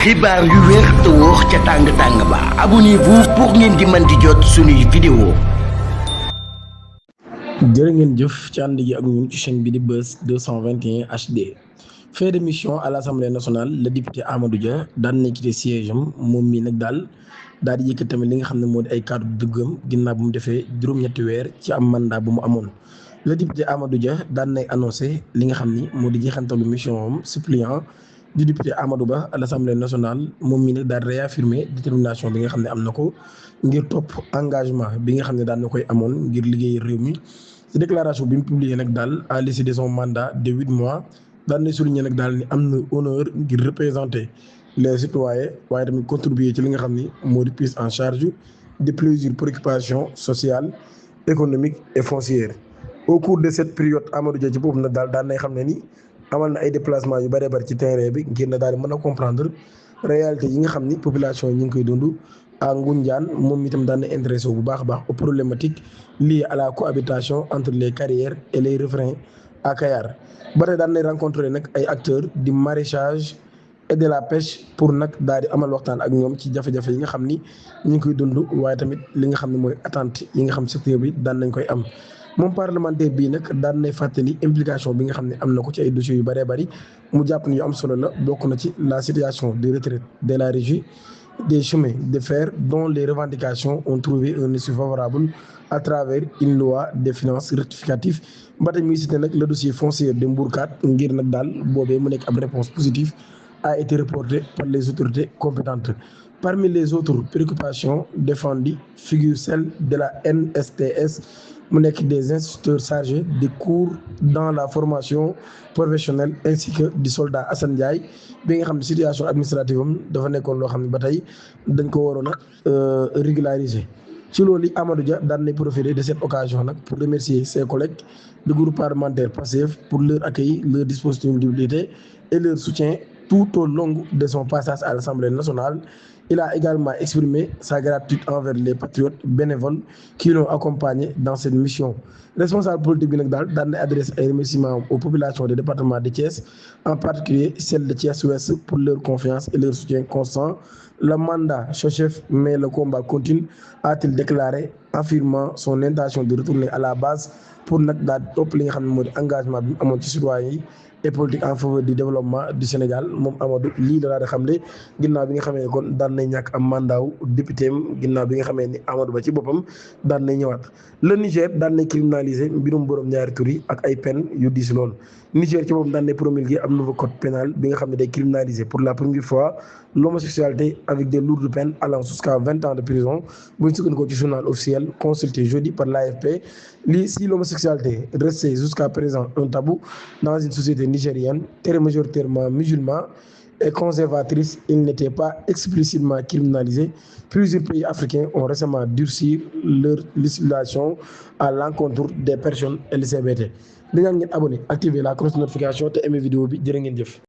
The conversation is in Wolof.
xibaar yu wér te wóor ca tàng-tàng ba abonnez-vous pour ngeen di mën di jot suñuy vidéo. jërë ngeen jëf ci ànd gi ak ñun ci chaîne bi di Buzz 221 HD. Fin de mission à l'Assemblée nationale le député Amadou Dia daan na quitté siège am moom mii nag daal di yëkkat tamit li nga xam ne moo di ay kàddu dëggam ginnaaw bu mu defee juróom-ñetti weer ci am mandat bu mu amoon. Le député Amadou Dia daan nay annoncé li nga xam ni moo di jeexantalu mission am suppléant du député Amadou Ba à l'Assemblée nationale moom mii nag daal réaffirmer détermination bi nga xam ne am na ko ngir topp engagement bi nga xam ne daan na koy amoon ngir liggéey réew mi. ci déclaration bi mu publié nag daal à l'issue de son mandat de 8 mois daan na souligner nag daal ni am na honneur ngir représenter les citoyens waaye tamit contribuer ci li nga xam ni moo di prise en charge de plusieurs préoccupations sociales économiques et foncières. Au cours de cette période Amadou Dia ci boobu nag daal daan nay xam ne ni amal na ay déplacements yu bëree bëri ci terrain bi ngir na daal di mën a comprendre réalité yi nga xam ni population yi ñu ngi koy dund. à Ngoundiane moom itam daan na intéressé bu baax a baax aux problématiques liées à la cohabitation entre les carrières et les riverains à Kayar. ba tey daan nay rencontré nag ay acteurs du maraîchage et de la pêche pour nag daal di amal waxtaan ak ñoom ci jafe-jafe yi nga xam ni ñu ngi koy dund waaye tamit li nga xam ne mooy attente yi nga xam secteur bi daan nañ koy am. moom parlementaire bii nag daan nay fàttali implication bi nga xam ne am na ko ci ay dossiers yu bëree bëri mu jàpp ni yu am solo la bokk na ci la situation de retraite de la régie. Des chemins de fer dont les revendications ont trouvé un issue favorable à travers une loi de finances rectificative ba tey muy cité nag le dossier foncier de Mbourkat ngir nag daal boobee mu nekk ab réponse positive a été reporté par les autorités compétentes. Parmi les autres préoccupations défendues figure celle de la NSTS mu nekk des instituteurs chargés des cours dans la formation professionnelle ainsi que du soldat Assane Ndiaye bi nga xam ne situation administrative am dafa nekkoon loo xam ne ba tey dañ ko waroon a régulariser. ci loolu yi Amadou Dia daan nay profiter de cette occasion nag pour remercier ses collègues du groupe parlementaire PASTEF pour leur accueil, leur disponibilité et leur soutien tout au long de son passage à l'Assemblée nationale. Il a également exprimé sa gratitude envers les patriotes bénévoles qui l'ont accompagné dans cette mission. Responsable politique bi nag daal daan na adresse ay remerciements aux populations du département de Thiès, en particulier celle de Thiès-Ouest pour leur confiance et leur soutien constant. Le mandat s'achève mais le combat continue, a-t-il déclaré, affirmant son intention de retourner à la base pour nag daal topp li nga xam ne moo di engagement bi mu amoon ci citoyens yi et politique en faveur du développement du Sénégal. moom Amadou lii la daal di xamle ginnaaw bi nga xamee ne kon daan nay ñàkk am mandat wu député am ginnaaw bi nga xamee ni Amadou Ba ci boppam daan nay ñëwaat. le Niger daan nay criminaliser mbirum borom ñaari tur yi ak ay peine yu diis lool. Niger ci boppam daan nay promulguer am nouveau code pénal bi nga xam ne day criminaliser pour la première fois l'homosexualité avec des lourdes peines allant jusqu'à 20 ans de prison bu ñu sukkandikoo ci journal officiel consulté jeudi par l'AFP. Si l'homosexualité restait jusqu'à présent un tabou dans une société nigérienne très majoritairement musulmane et conservatrice, il n'était pas explicitement criminalisé. Plusieurs pays africains ont récemment durci leur législation à l'encontre des personnes LGBT. di ñaan ngeen abonné activer la cloche de notification te aimé vidéo bi jërë ngeen jëf.